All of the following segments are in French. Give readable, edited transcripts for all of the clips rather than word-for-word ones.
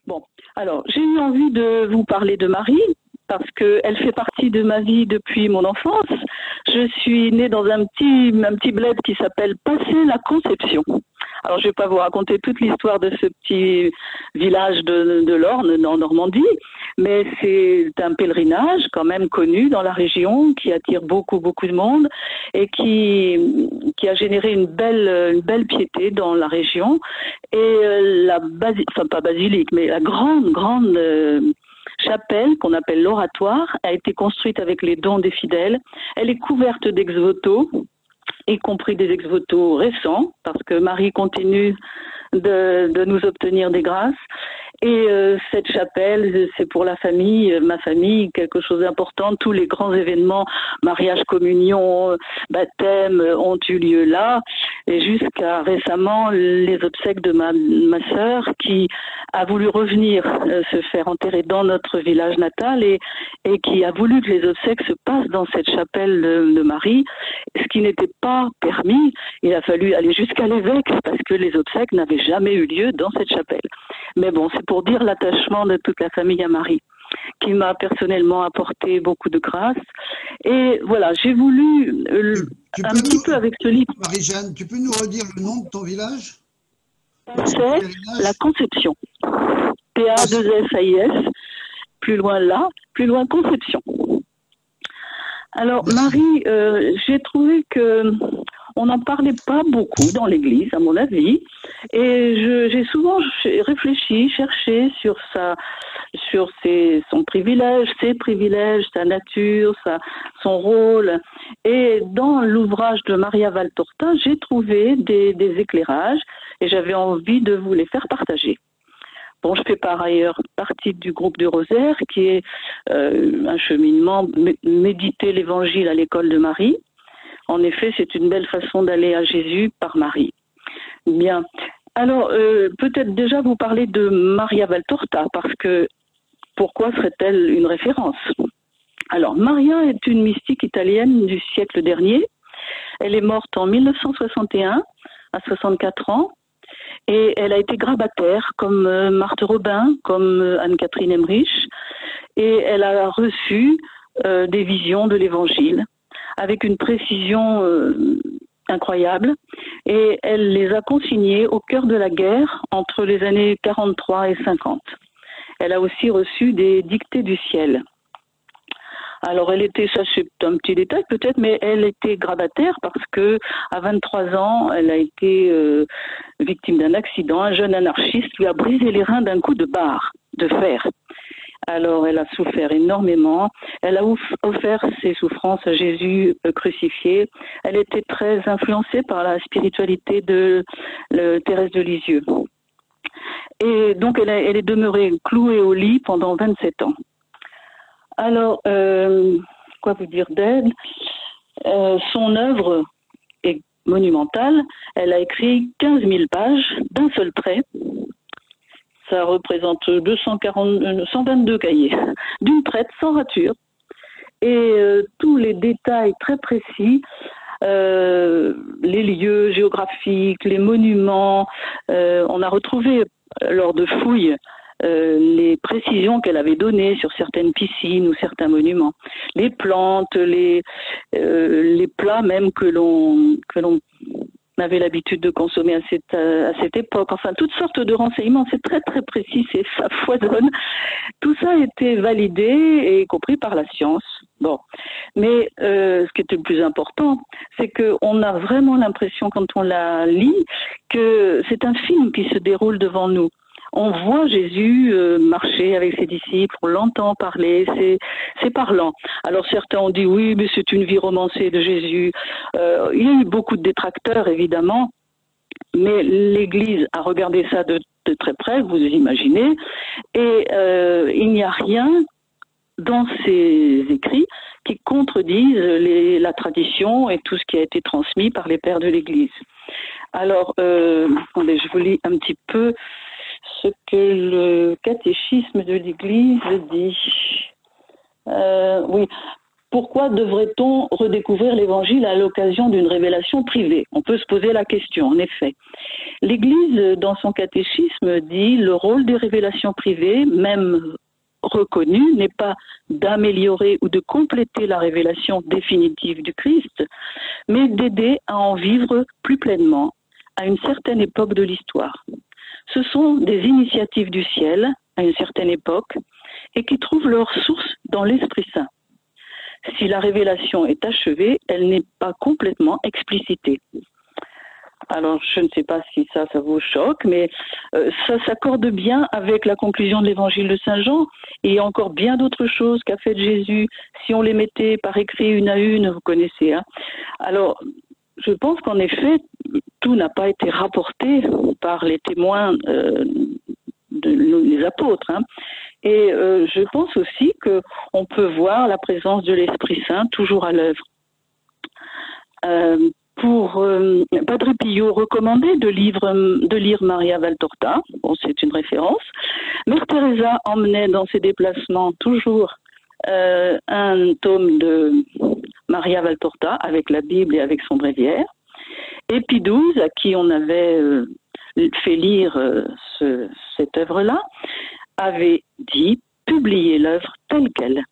Bon, alors j'ai eu envie de vous parler de Marie parce qu'elle fait partie de ma vie depuis mon enfance. Je suis née dans un petit bled qui s'appelle Passé-la-Conception. Alors je ne vais pas vous raconter toute l'histoire de ce petit village de l'Orne, en Normandie, mais c'est un pèlerinage quand même connu dans la région qui attire beaucoup, beaucoup de monde et qui a généré une belle piété dans la région. Et enfin pas basilique, mais la grande, grande chapelle qu'on appelle l'oratoire a été construite avec les dons des fidèles. Elle est couverte d'ex-voto, y compris des ex-voto récents, parce que Marie continue de nous obtenir des grâces. Et cette chapelle, c'est pour la famille, ma famille, quelque chose d'important. Tous les grands événements, mariage, communion, baptême, ont eu lieu là. Et jusqu'à récemment, les obsèques de ma sœur, qui a voulu revenir se faire enterrer dans notre village natal et qui a voulu que les obsèques se passent dans cette chapelle de Marie, ce qui n'était pas permis. Il a fallu aller jusqu'à l'évêque parce que les obsèques n'avaient jamais eu lieu dans cette chapelle. Mais bon, c'est pour dire l'attachement de toute la famille à Marie, qui m'a personnellement apporté beaucoup de grâce. Et voilà, j'ai voulu un petit peu avec ce livre. Marie-Jeanne, tu peux nous redire le nom de ton village? C'est la Conception. P-A-2-S-A-I-S. Plus loin là, plus loin Conception. Alors Marie, j'ai trouvé que on n'en parlait pas beaucoup dans l'Église, à mon avis, et j'ai souvent réfléchi, cherché sur son privilège, ses privilèges, sa nature, son rôle. Et dans l'ouvrage de Maria Valtorta, j'ai trouvé des éclairages et j'avais envie de vous les faire partager. Bon, je fais par ailleurs partie du groupe du Rosaire, qui est un cheminement, méditer l'Évangile à l'école de Marie. En effet, c'est une belle façon d'aller à Jésus par Marie. Bien. Alors, peut-être déjà vous parler de Maria Valtorta, parce que pourquoi serait-elle une référence? Alors, Maria est une mystique italienne du siècle dernier. Elle est morte en 1961, à 64 ans. Et elle a été grabataire, comme Marthe Robin, comme Anne-Catherine Emmerich. Et elle a reçu des visions de l'Évangile, avec une précision incroyable. Et elle les a consignées au cœur de la guerre, entre les années 43 et 50. Elle a aussi reçu des dictées du ciel. Alors elle était, ça c'est un petit détail peut-être, mais elle était grabataire parce que à 23 ans, elle a été victime d'un accident. Un jeune anarchiste lui a brisé les reins d'un coup de barre de fer. Alors elle a souffert énormément. Elle a offert ses souffrances à Jésus crucifié. Elle était très influencée par la spiritualité de Thérèse de Lisieux. Et donc elle est demeurée clouée au lit pendant 27 ans. Alors, quoi vous dire d'elle? Son œuvre est monumentale. Elle a écrit 15 000 pages d'un seul trait. Ça représente 122 cahiers, d'une traite, sans rature. Et tous les détails très précis, les lieux géographiques, les monuments, on a retrouvé lors de fouilles les précisions qu'elle avait données sur certaines piscines ou certains monuments, les plantes, les plats même que l'on avait l'habitude de consommer à cette époque, enfin toutes sortes de renseignements, c'est très très précis, ça foisonne. Tout ça a été validé et compris par la science. Bon, mais ce qui est le plus important, c'est qu'on a vraiment l'impression quand on la lit que c'est un film qui se déroule devant nous. On voit Jésus marcher avec ses disciples, on l'entend parler, c'est parlant. Alors certains ont dit oui, mais c'est une vie romancée de Jésus. Il y a eu beaucoup de détracteurs, évidemment, mais l'Église a regardé ça de très près, vous imaginez, et il n'y a rien dans ces écrits qui contredisent la tradition et tout ce qui a été transmis par les pères de l'Église. Alors, attendez, je vous lis un petit peu ce que le catéchisme de l'Église dit. Oui, pourquoi devrait-on redécouvrir l'Évangile à l'occasion d'une révélation privée? On peut se poser la question, en effet. L'Église, dans son catéchisme, dit le rôle des révélations privées, même reconnues, n'est pas d'améliorer ou de compléter la révélation définitive du Christ, mais d'aider à en vivre plus pleinement à une certaine époque de l'histoire. Ce sont des initiatives du ciel à une certaine époque et qui trouvent leur source dans l'Esprit Saint. Si la révélation est achevée, elle n'est pas complètement explicitée. Alors, je ne sais pas si ça vous choque, mais ça s'accorde bien avec la conclusion de l'évangile de Saint Jean. Et il y a encore bien d'autres choses qu'a fait Jésus. Si on les mettait par écrit une à une, vous connaissez. Hein. Alors, je pense qu'en effet, tout n'a pas été rapporté par les témoins les apôtres. Hein. Et je pense aussi qu'on peut voir la présence de l'Esprit Saint toujours à l'œuvre. Pour Padre Pio recommandait de lire Maria Valtorta, bon, c'est une référence. Mère Teresa emmenait dans ses déplacements toujours un tome de Maria Valtorta avec la Bible et avec son bréviaire. Et Pie XII, à qui on avait fait lire cette œuvre-là, avait dit « Publiez l'œuvre telle qu'elle.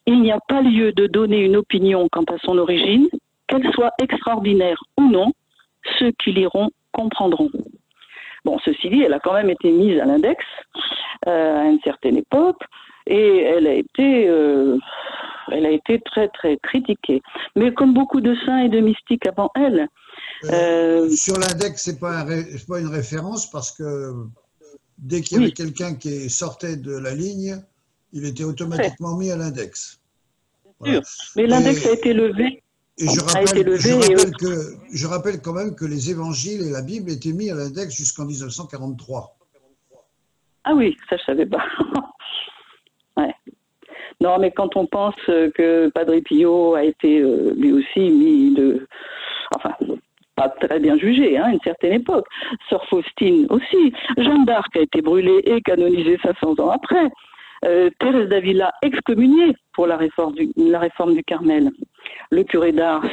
Il n'y a pas lieu de donner une opinion quant à son origine, qu'elle soit extraordinaire ou non, ceux qui liront comprendront. » Bon, ceci dit, elle a quand même été mise à l'index à une certaine époque et elle a été très très critiquée. Mais comme beaucoup de saints et de mystiques avant elle. Sur l'index, c'est pas une référence parce que dès qu'il y avait quelqu'un qui sortait de la ligne, il était automatiquement mis à l'index. Voilà. Mais l'index a été levé. Et je rappelle quand même que les évangiles et la Bible étaient mis à l'index jusqu'en 1943. Ah oui, ça je savais pas. Ouais. Non, mais quand on pense que Padre Pio a été lui aussi mis pas très bien jugé, hein, à une certaine époque. Sœur Faustine aussi. Jeanne d'Arc a été brûlée et canonisée 500 ans après. Thérèse d'Avila excommuniée pour la réforme du Carmel. Le curé d'Ars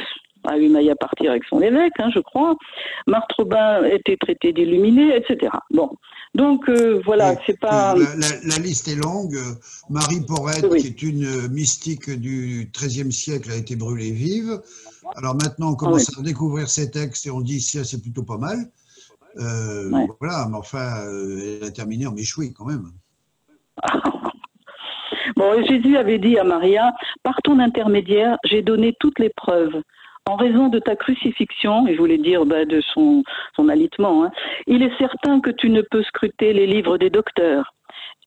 a eu maille à partir avec son évêque, hein, je crois. Marthe Robin était traitée d'illuminée, etc. Bon, donc voilà, c'est pas... La liste est longue. Marie Porrette, qui est une mystique du XIIIe siècle, a été brûlée vive. Alors maintenant, on commence à découvrir ses textes et on dit si c'est plutôt pas mal. Voilà, mais enfin, elle a terminé en échoué quand même. Bon, Jésus avait dit à Maria, par ton intermédiaire, j'ai donné toutes les preuves. En raison de ta crucifixion, et je voulais dire de son alitement, hein, il est certain que tu ne peux scruter les livres des docteurs.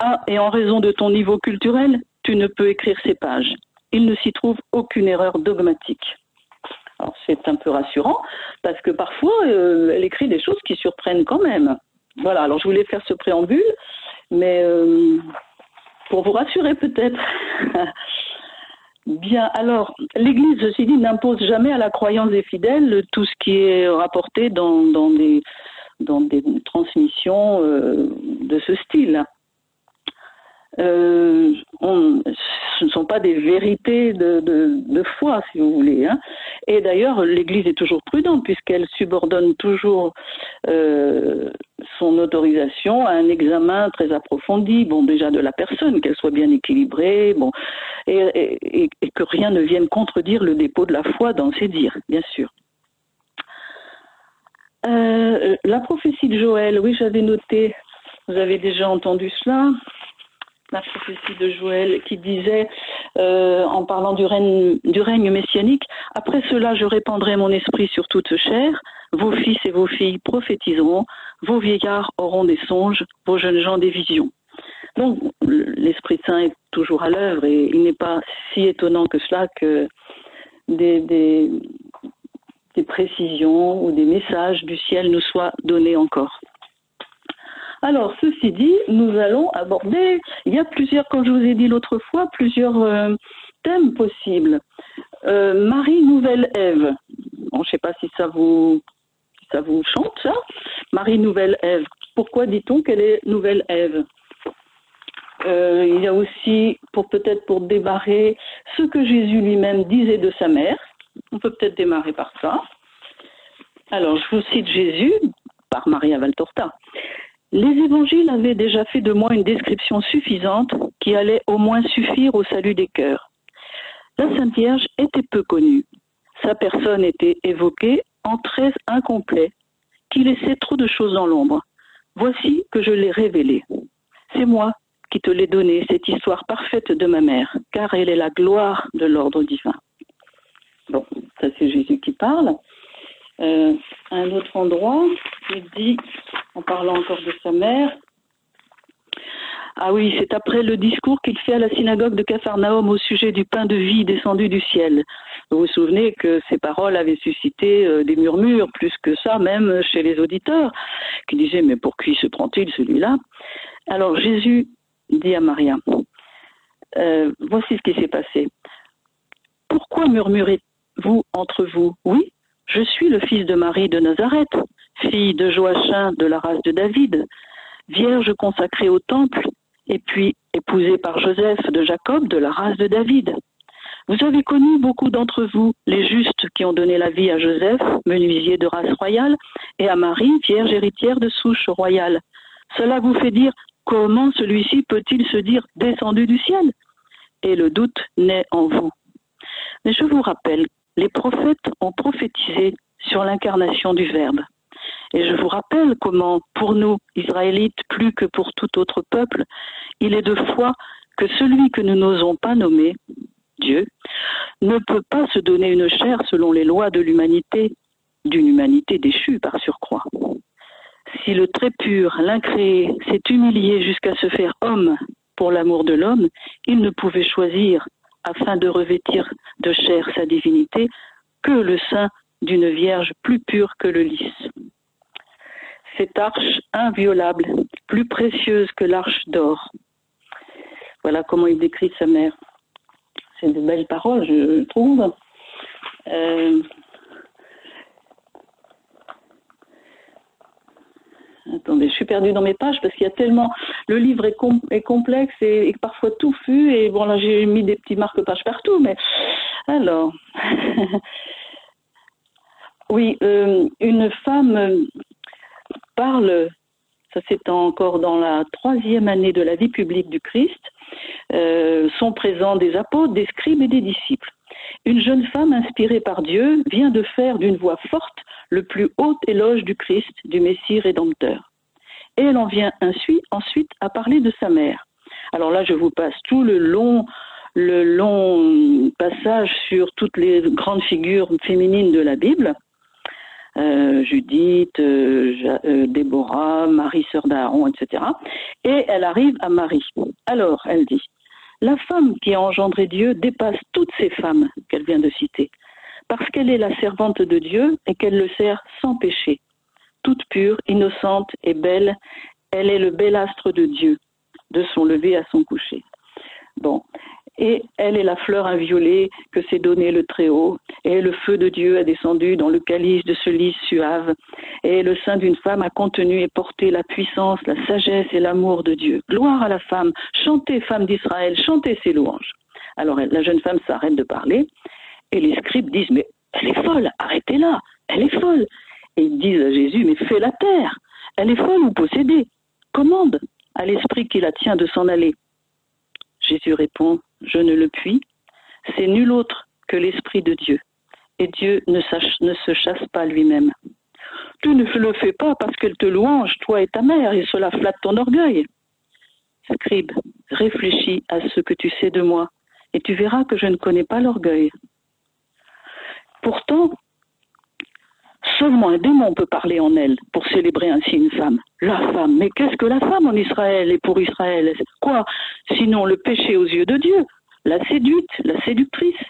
Ah, et en raison de ton niveau culturel, tu ne peux écrire ces pages. Il ne s'y trouve aucune erreur dogmatique. Alors c'est un peu rassurant, parce que parfois, elle écrit des choses qui surprennent quand même. Voilà, alors je voulais faire ce préambule, mais pour vous rassurer peut-être. Bien, alors, l'Église, ceci dit, n'impose jamais à la croyance des fidèles tout ce qui est rapporté dans des transmissions de ce style. Ce ne sont pas des vérités de foi, si vous voulez. Hein. Et d'ailleurs, l'Église est toujours prudente puisqu'elle subordonne toujours son autorisation à un examen très approfondi, bon, déjà de la personne, qu'elle soit bien équilibrée, bon, et que rien ne vienne contredire le dépôt de la foi dans ses dires, bien sûr. La prophétie de Joël, oui, j'avais noté, vous avez déjà entendu cela, la prophétie de Joël qui disait, en parlant du règne messianique, « Après cela, je répandrai mon esprit sur toute chair, vos fils et vos filles prophétiseront, vos vieillards auront des songes, vos jeunes gens des visions. » Donc, l'Esprit Saint est toujours à l'œuvre et il n'est pas si étonnant que cela que des précisions ou des messages du ciel nous soient donnés encore. Alors, ceci dit, nous allons aborder, il y a plusieurs, comme je vous ai dit l'autre fois, plusieurs thèmes possibles. Marie Nouvelle Ève, bon, je ne sais pas si ça vous chante, ça. Marie Nouvelle Ève, pourquoi dit-on qu'elle est Nouvelle Ève? il y a aussi, peut-être pour démarrer, ce que Jésus lui-même disait de sa mère. On peut peut-être démarrer par ça. Alors, je vous cite Jésus, par Maria Valtorta. Les évangiles avaient déjà fait de moi une description suffisante qui allait au moins suffire au salut des cœurs. La Sainte Vierge était peu connue. Sa personne était évoquée en traits incomplets qui laissaient trop de choses dans l'ombre. Voici que je l'ai révélée. C'est moi qui te l'ai donnée, cette histoire parfaite de ma mère, car elle est la gloire de l'ordre divin. Bon, ça c'est Jésus qui parle. À un autre endroit, il dit, en parlant encore de sa mère, ah oui, c'est après le discours qu'il fait à la synagogue de Capharnaüm au sujet du pain de vie descendu du ciel. Vous vous souvenez que ces paroles avaient suscité des murmures, plus que ça même chez les auditeurs, qui disaient, mais pour qui se prend-il celui-là? Alors Jésus dit à Maria, voici ce qui s'est passé. Pourquoi murmurez-vous entre vous? Oui, je suis le fils de Marie de Nazareth, fille de Joachim de la race de David, vierge consacrée au temple, et puis épousée par Joseph de Jacob de la race de David. Vous avez connu beaucoup d'entre vous les justes qui ont donné la vie à Joseph, menuisier de race royale, et à Marie, vierge héritière de souche royale. Cela vous fait dire, comment celui-ci peut-il se dire descendu du ciel? Et le doute naît en vous. Mais je vous rappelle, les prophètes ont prophétisé sur l'incarnation du Verbe. Et je vous rappelle comment, pour nous, Israélites, plus que pour tout autre peuple, il est de foi que celui que nous n'osons pas nommer, Dieu, ne peut pas se donner une chair selon les lois de l'humanité, d'une humanité déchue par surcroît. Si le très pur, l'incréé, s'est humilié jusqu'à se faire homme pour l'amour de l'homme, il ne pouvait choisir, afin de revêtir de chair sa divinité, que le sein d'une vierge plus pure que le lys. Cette arche inviolable, plus précieuse que l'arche d'or. Voilà comment il décrit sa mère. C'est de belles paroles, je trouve. Attendez, je suis perdue dans mes pages parce qu'il y a tellement... Le livre est complexe et parfois touffu. Et bon, là, j'ai mis des petits marque-pages partout, mais... Alors... Oui, une femme parle, ça c'est encore dans la 3e année de la vie publique du Christ, sont présents des apôtres, des scribes et des disciples. Une jeune femme inspirée par Dieu vient de faire d'une voix forte le plus haut éloge du Christ, du Messie rédempteur. Et elle en vient ensuite à parler de sa mère. Alors là, je vous passe tout le long passage sur toutes les grandes figures féminines de la Bible. Judith, Déborah, Marie, sœur d'Aaron, etc. Et elle arrive à Marie. Alors, elle dit, la femme qui a engendré Dieu dépasse toutes ces femmes qu'elle vient de citer, parce qu'elle est la servante de Dieu et qu'elle le sert sans péché. Toute pure, innocente et belle, elle est le bel astre de Dieu, de son lever à son coucher. Bon. Et elle est la fleur inviolée que s'est donnée le Très-Haut, et le feu de Dieu a descendu dans le calice de ce lys suave, et le sein d'une femme a contenu et porté la puissance, la sagesse et l'amour de Dieu. Gloire à la femme, chantez, femme d'Israël, chantez ses louanges. Alors la jeune femme s'arrête de parler, et les scribes disent, mais elle est folle, arrêtez-la, elle est folle. Et ils disent à Jésus, mais fais-la taire, elle est folle ou possédée, commande à l'esprit qui la tient de s'en aller. Jésus répond, je ne le puis, c'est nul autre que l'Esprit de Dieu, et Dieu ne se chasse pas lui-même. Tu ne le fais pas parce qu'elle te louange, toi et ta mère, et cela flatte ton orgueil. Scribe, réfléchis à ce que tu sais de moi, et tu verras que je ne connais pas l'orgueil. Pourtant, seulement un démon peut parler en elle pour célébrer ainsi une femme. La femme, mais qu'est-ce que la femme en Israël et pour Israël? Quoi? Sinon le péché aux yeux de Dieu, la séduite, la séductrice.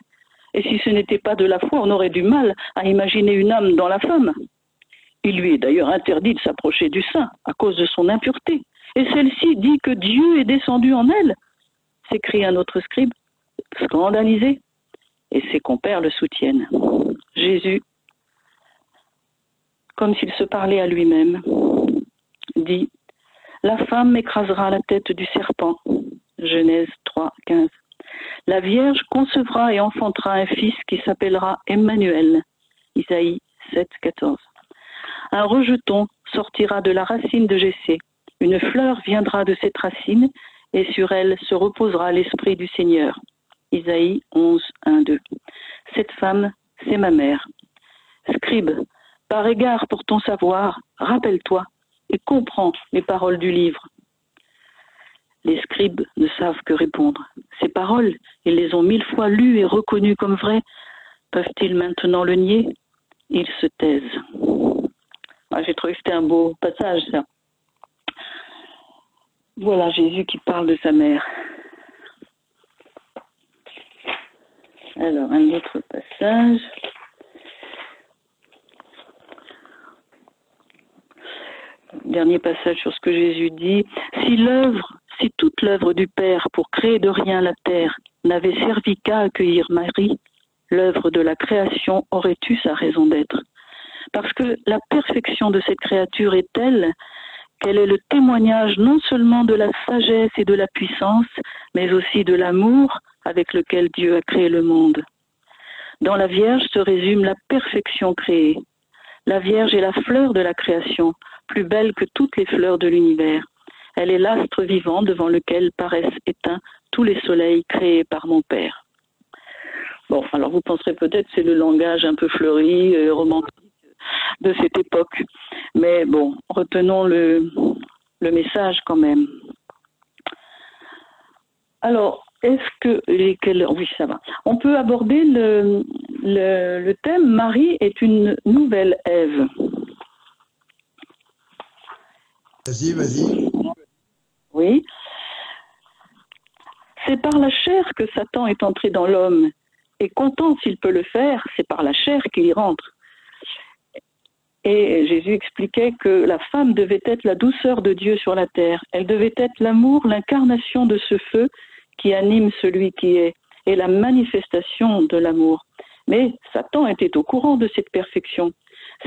Et si ce n'était pas de la foi, on aurait du mal à imaginer une âme dans la femme. Il lui est d'ailleurs interdit de s'approcher du sein à cause de son impureté. Et celle-ci dit que Dieu est descendu en elle, s'écrie un autre scribe, scandalisé. Et ses compères le soutiennent. Jésus, comme s'il se parlait à lui-même, dit « La femme écrasera la tête du serpent. Genèse 3, 15. La Vierge concevra et enfantera un fils qui s'appellera Emmanuel. Isaïe 7, 14. Un rejeton sortira de la racine de Jessé. Une fleur viendra de cette racine et sur elle se reposera l'Esprit du Seigneur. Isaïe 11, 1, 2. Cette femme, c'est ma mère. Scribe, par égard pour ton savoir, rappelle-toi et comprends les paroles du livre. Les scribes ne savent que répondre. Ces paroles, ils les ont 1000 fois lues et reconnues comme vraies. Peuvent-ils maintenant le nier? Ils se taisent. Ah, j'ai trouvé que c'était un beau passage, ça. Voilà Jésus qui parle de sa mère. Alors, un autre passage. Dernier passage sur ce que Jésus dit. Si toute l'œuvre du Père pour créer de rien la terre n'avait servi qu'à accueillir Marie, l'œuvre de la création aurait eu sa raison d'être. Parce que la perfection de cette créature est telle qu'elle est le témoignage non seulement de la sagesse et de la puissance, mais aussi de l'amour avec lequel Dieu a créé le monde. Dans la Vierge se résume la perfection créée. La Vierge est la fleur de la création, plus belle que toutes les fleurs de l'univers. Elle est l'astre vivant devant lequel paraissent éteints tous les soleils créés par mon Père. Bon, alors vous penserez peut-être que c'est le langage un peu fleuri, romantique de cette époque. Mais bon, retenons le message quand même. Alors, est-ce que... Oui, ça va. On peut aborder le thème « Marie est une nouvelle Ève ». Vas-y, vas-y. Oui. C'est par la chair que Satan est entré dans l'homme. Et content s'il peut le faire, c'est par la chair qu'il y rentre. Et Jésus expliquait que la femme devait être la douceur de Dieu sur la terre. Elle devait être l'amour, l'incarnation de ce feu qui anime celui qui est, et la manifestation de l'amour. Mais Satan était au courant de cette perfection.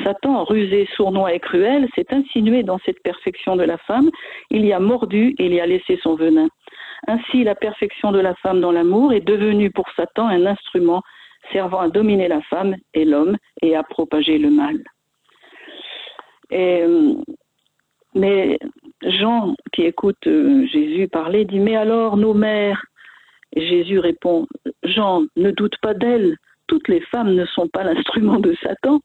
Satan, rusé, sournois et cruel, s'est insinué dans cette perfection de la femme. Il y a mordu et il y a laissé son venin. Ainsi, la perfection de la femme dans l'amour est devenue pour Satan un instrument servant à dominer la femme et l'homme et à propager le mal. Mais Jean, qui écoute Jésus parler, dit « Mais alors, nos mères ?» Et Jésus répond « Jean, ne doute pas d'elles, toutes les femmes ne sont pas l'instrument de Satan.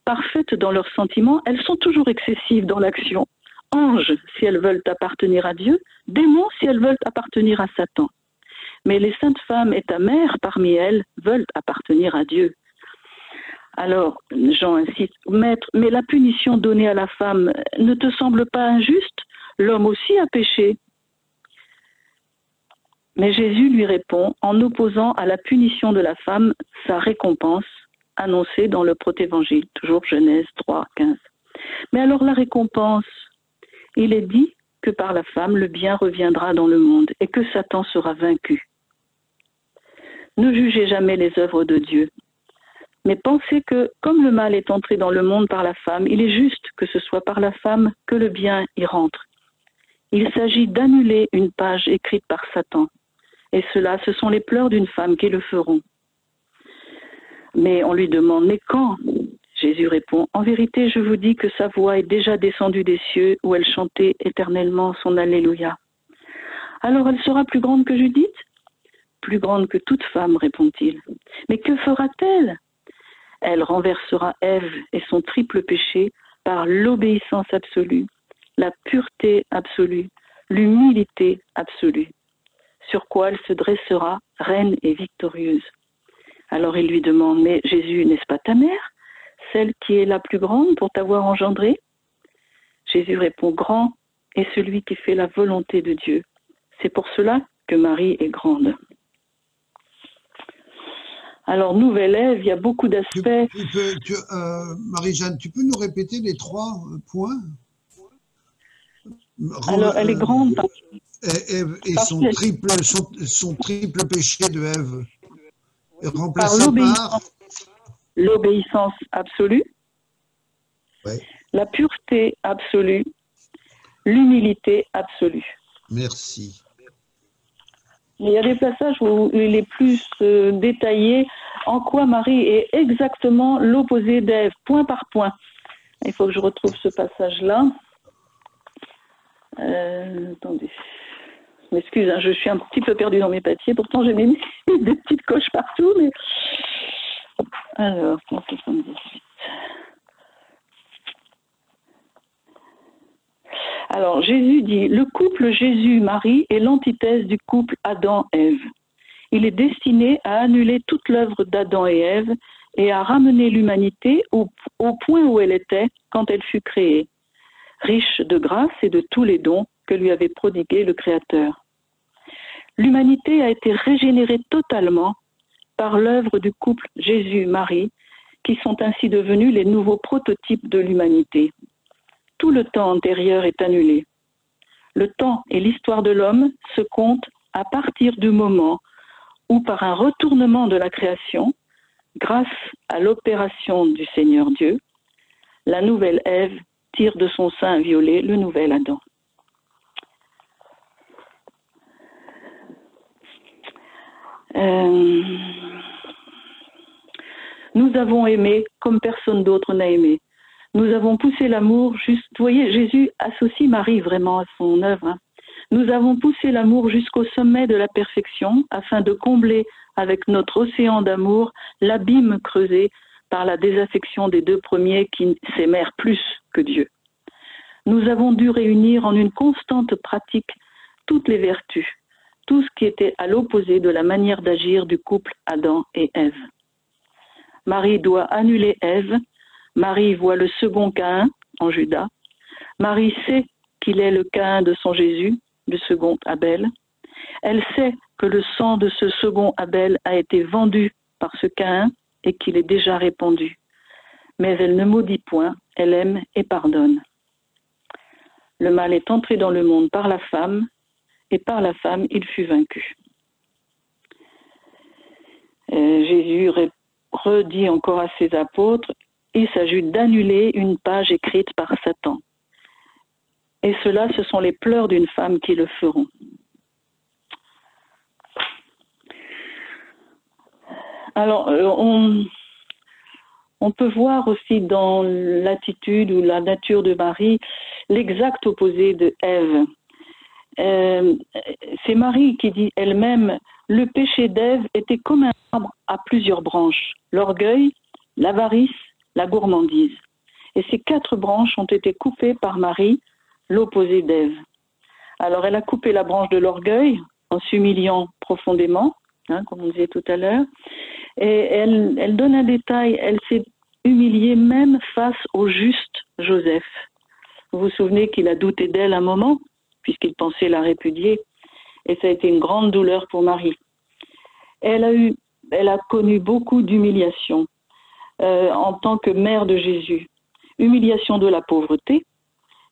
Parfaites dans leurs sentiments, elles sont toujours excessives dans l'action. Anges, si elles veulent appartenir à Dieu, démons, si elles veulent appartenir à Satan. Mais les saintes femmes et ta mère, parmi elles, veulent appartenir à Dieu. » Alors, Jean insiste, « Maître, mais la punition donnée à la femme ne te semble pas injuste? L'homme aussi a péché. » Mais Jésus lui répond en opposant à la punition de la femme sa récompense annoncée dans le protévangile, toujours Genèse 3, 15. Mais alors la récompense, il est dit que par la femme le bien reviendra dans le monde et que Satan sera vaincu. Ne jugez jamais les œuvres de Dieu. Mais pensez que, comme le mal est entré dans le monde par la femme, il est juste que ce soit par la femme que le bien y rentre. Il s'agit d'annuler une page écrite par Satan. Et cela, ce sont les pleurs d'une femme qui le feront. Mais on lui demande, mais quand? Jésus répond, en vérité, je vous dis que sa voix est déjà descendue des cieux où elle chantait éternellement son Alléluia. Alors elle sera plus grande que Judith? Plus grande que toute femme, répond-il. Mais que fera-t-elle? Elle renversera Ève et son triple péché par l'obéissance absolue, la pureté absolue, l'humilité absolue, sur quoi elle se dressera, reine et victorieuse. Alors il lui demande, mais Jésus, n'est-ce pas ta mère, celle qui est la plus grande pour t'avoir engendré? Jésus répond, grand est celui qui fait la volonté de Dieu. C'est pour cela que Marie est grande. Alors, nouvelle Ève, il y a beaucoup d'aspects. Marie-Jeanne, tu peux nous répéter les 3 points? Alors, elle est grande. Ève et son triple péché de Ève. Par l'obéissance absolue, ouais. La pureté absolue, l'humilité absolue. Merci. Mais il y a des passages où il est plus détaillé en quoi Marie est exactement l'opposé d'Ève, point par point. Il faut que je retrouve ce passage-là. Attendez. Je m'excuse, hein, je suis un petit peu perdue dans mes papiers. Pourtant, j'ai mis des petites coches partout. Mais... Alors, 178. Alors, Jésus dit, le couple Jésus-Marie est l'antithèse du couple Adam-Ève. Il est destiné à annuler toute l'œuvre d'Adam et Ève et à ramener l'humanité au point où elle était quand elle fut créée, riche de grâce et de tous les dons que lui avait prodigués le Créateur. L'humanité a été régénérée totalement par l'œuvre du couple Jésus-Marie, qui sont ainsi devenus les nouveaux prototypes de l'humanité. Tout le temps antérieur est annulé. Le temps et l'histoire de l'homme se comptent à partir du moment où, par un retournement de la création, grâce à l'opération du Seigneur Dieu, la nouvelle Ève tire de son sein violet le nouvel Adam. Nous avons aimé comme personne d'autre n'a aimé. Nous avons poussé l'amour juste... Vous voyez, Jésus associe Marie vraiment à son œuvre. Hein. Nous avons poussé l'amour jusqu'au sommet de la perfection afin de combler avec notre océan d'amour l'abîme creusé par la désaffection des deux premiers qui s'aimèrent plus que Dieu. Nous avons dû réunir en une constante pratique toutes les vertus, tout ce qui était à l'opposé de la manière d'agir du couple Adam et Ève. Marie doit annuler Ève. Marie voit le second Caïn en Judas. Marie sait qu'il est le Caïn de son Jésus, le second Abel. Elle sait que le sang de ce second Abel a été vendu par ce Caïn et qu'il est déjà répandu. Mais elle ne maudit point, elle aime et pardonne. Le mal est entré dans le monde par la femme, et par la femme il fut vaincu. Jésus redit encore à ses apôtres, il s'agit d'annuler une page écrite par Satan. Et cela, ce sont les pleurs d'une femme qui le feront. Alors, on peut voir aussi dans l'attitude ou la nature de Marie l'exact opposé de Ève. C'est Marie qui dit elle-même « Le péché d'Ève était comme un arbre à plusieurs branches, l'orgueil, l'avarice, la gourmandise. Et ces 4 branches ont été coupées par Marie, l'opposé d'Ève. Alors elle a coupé la branche de l'orgueil en s'humiliant profondément, hein, comme on disait tout à l'heure, et elle donne un détail, elle s'est humiliée même face au juste Joseph. Vous vous souvenez qu'il a douté d'elle un moment, puisqu'il pensait la répudier, et ça a été une grande douleur pour Marie. Elle a connu beaucoup d'humiliation en tant que mère de Jésus. Humiliation de la pauvreté,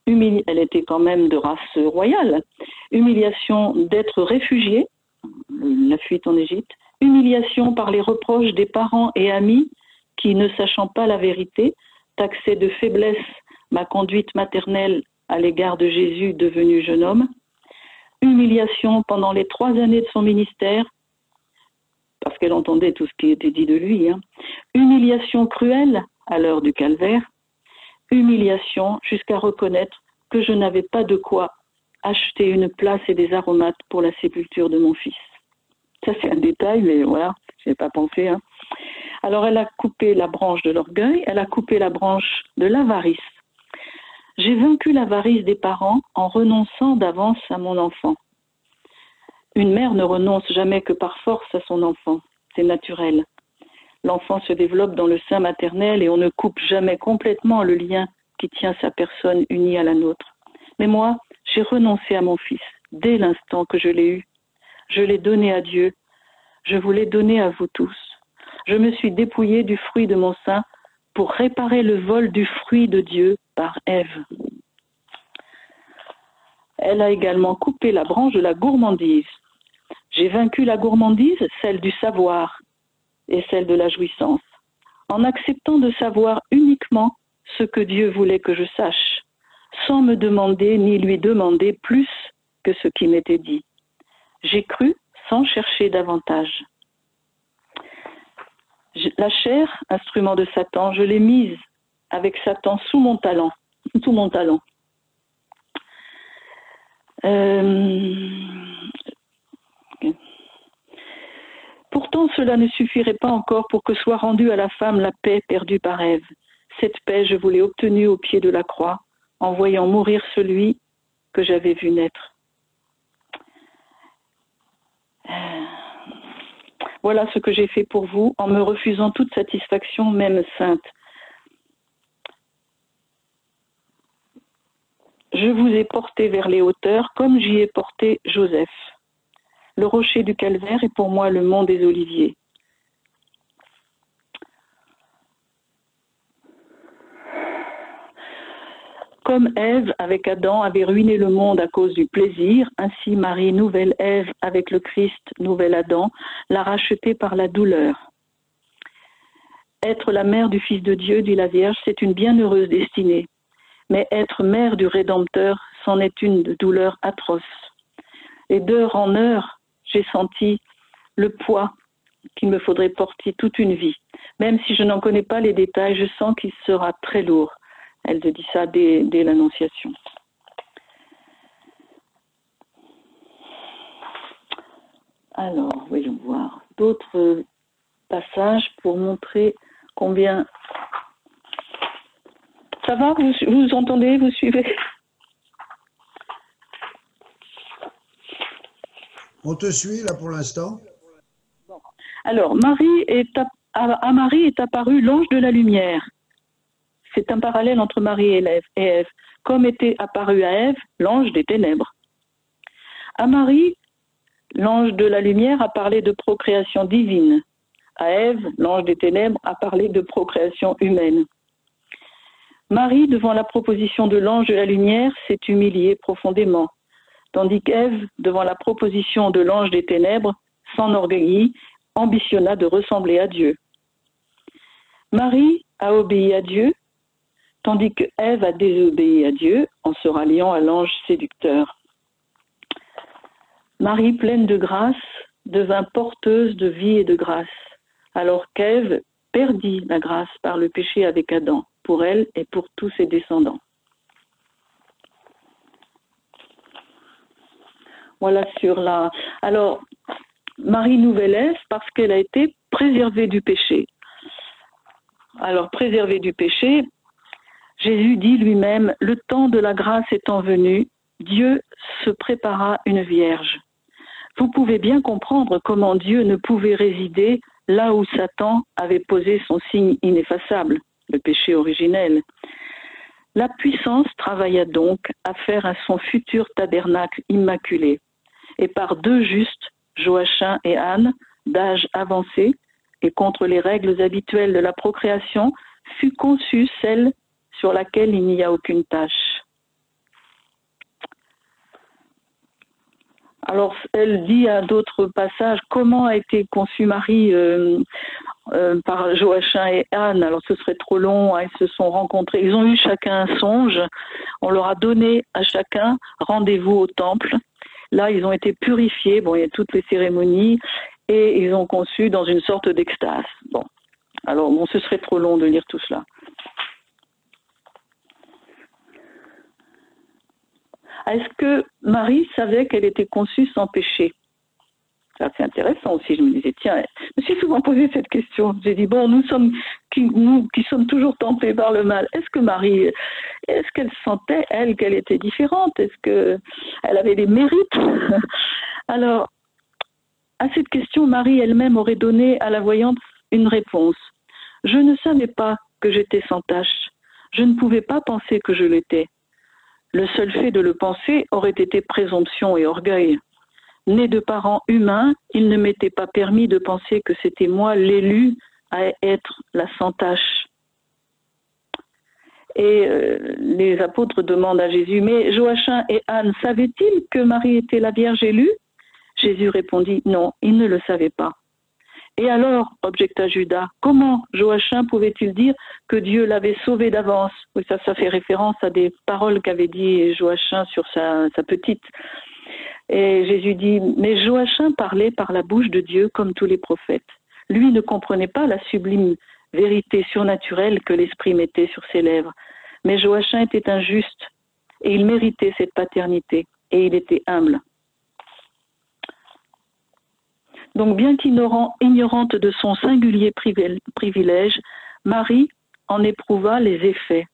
elle était quand même de race royale, humiliation d'être réfugiée, la fuite en Égypte, humiliation par les reproches des parents et amis qui, ne sachant pas la vérité, taxaient de faiblesse ma conduite maternelle à l'égard de Jésus devenu jeune homme, humiliation pendant les 3 années de son ministère, parce qu'elle entendait tout ce qui était dit de lui, hein. Humiliation cruelle à l'heure du calvaire, humiliation jusqu'à reconnaître que je n'avais pas de quoi acheter une place et des aromates pour la sépulture de mon fils. Ça c'est un détail, mais voilà, je n'ai pas pensé. Hein. Alors elle a coupé la branche de l'orgueil, elle a coupé la branche de l'avarice. J'ai vaincu l'avarice des parents en renonçant d'avance à mon enfant. Une mère ne renonce jamais que par force à son enfant, c'est naturel. L'enfant se développe dans le sein maternel et on ne coupe jamais complètement le lien qui tient sa personne unie à la nôtre. Mais moi, j'ai renoncé à mon fils dès l'instant que je l'ai eu. Je l'ai donné à Dieu, je vous l'ai donné à vous tous. Je me suis dépouillée du fruit de mon sein pour réparer le vol du fruit de Dieu par Ève. Elle a également coupé la branche de la gourmandise. J'ai vaincu la gourmandise, celle du savoir et celle de la jouissance, en acceptant de savoir uniquement ce que Dieu voulait que je sache, sans me demander ni lui demander plus que ce qui m'était dit. J'ai cru sans chercher davantage. La chair, instrument de Satan, je l'ai mise avec Satan sous mon talon. Sous mon talon. Pourtant, cela ne suffirait pas encore pour que soit rendue à la femme la paix perdue par Ève. Cette paix, je vous l'ai obtenue au pied de la croix, en voyant mourir celui que j'avais vu naître. Voilà ce que j'ai fait pour vous, en me refusant toute satisfaction, même sainte. Je vous ai porté vers les hauteurs, comme j'y ai porté Joseph. Le rocher du calvaire est pour moi le mont des Oliviers. Comme Ève, avec Adam, avait ruiné le monde à cause du plaisir, ainsi Marie, nouvelle Ève, avec le Christ, nouvel Adam, l'a racheté par la douleur. Être la mère du Fils de Dieu, dit la Vierge, c'est une bienheureuse destinée. Mais être mère du Rédempteur, c'en est une douleur atroce. Et d'heure en heure, j'ai senti le poids qu'il me faudrait porter toute une vie. Même si je n'en connais pas les détails, je sens qu'il sera très lourd. Elle te dit ça dès l'Annonciation. Alors, voyons voir d'autres passages pour montrer combien... Ça va, vous entendez, vous suivez? On te suit là pour l'instant. Alors, à Marie est apparu l'ange de la lumière. C'est un parallèle entre Marie et Ève, comme était apparu à Ève l'ange des ténèbres. À Marie, l'ange de la lumière a parlé de procréation divine. À Ève, l'ange des ténèbres a parlé de procréation humaine. Marie, devant la proposition de l'ange de la lumière, s'est humiliée profondément, tandis qu'Ève, devant la proposition de l'ange des ténèbres, s'enorgueillit, ambitionna de ressembler à Dieu. Marie a obéi à Dieu, tandis que Ève a désobéi à Dieu en se ralliant à l'ange séducteur. Marie, pleine de grâce, devint porteuse de vie et de grâce, alors qu'Ève perdit la grâce par le péché avec Adam, pour elle et pour tous ses descendants. Voilà sur la... Alors, Marie nouvelle Ève, parce qu'elle a été préservée du péché. Alors, préservée du péché, Jésus dit lui-même, le temps de la grâce étant venu, Dieu se prépara une vierge. Vous pouvez bien comprendre comment Dieu ne pouvait résider là où Satan avait posé son signe ineffaçable, le péché originel. La puissance travailla donc à faire son futur tabernacle immaculé. Et par deux justes, Joachim et Anne, d'âge avancé, et contre les règles habituelles de la procréation, fut conçue celle sur laquelle il n'y a aucune tache. Alors, elle dit à d'autres passages comment a été conçue Marie par Joachim et Anne. Alors, ce serait trop long, hein, ils se sont rencontrés, ils ont eu chacun un songe, on leur a donné à chacun rendez-vous au temple. Là, ils ont été purifiés, bon, il y a toutes les cérémonies, et ils ont conçu dans une sorte d'extase. Bon, alors, bon, ce serait trop long de lire tout cela. Est-ce que Marie savait qu'elle était conçue sans péché? C'est intéressant aussi. Je me disais, tiens, je me suis souvent posé cette question. J'ai dit, bon, nous qui sommes toujours tentés par le mal, est-ce que Marie, est-ce qu'elle sentait, elle, qu'elle était différente? Est-ce qu'elle avait des mérites? Alors, à cette question, Marie elle-même aurait donné à la voyante une réponse. Je ne savais pas que j'étais sans tache. Je ne pouvais pas penser que je l'étais. Le seul fait de le penser aurait été présomption et orgueil. Né de parents humains, il ne m'était pas permis de penser que c'était moi l'élu à être la sans tache. Et les apôtres demandent à Jésus, mais Joachim et Anne savaient-ils que Marie était la Vierge élue? Jésus répondit, non, ils ne le savaient pas. Et alors, objecta Judas, comment Joachim pouvait-il dire que Dieu l'avait sauvé d'avance? Oui, ça fait référence à des paroles qu'avait dit Joachim sur sa petite. Et Jésus dit, mais Joachim parlait par la bouche de Dieu comme tous les prophètes. Lui ne comprenait pas la sublime vérité surnaturelle que l'Esprit mettait sur ses lèvres. Mais Joachim était injuste et il méritait cette paternité et il était humble. Donc bien qu'ignorante de son singulier privilège, Marie en éprouva les effets.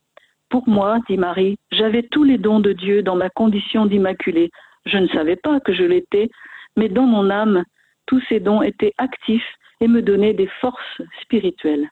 Pour moi, dit Marie, j'avais tous les dons de Dieu dans ma condition d'immaculée. Je ne savais pas que je l'étais, mais dans mon âme, tous ces dons étaient actifs et me donnaient des forces spirituelles.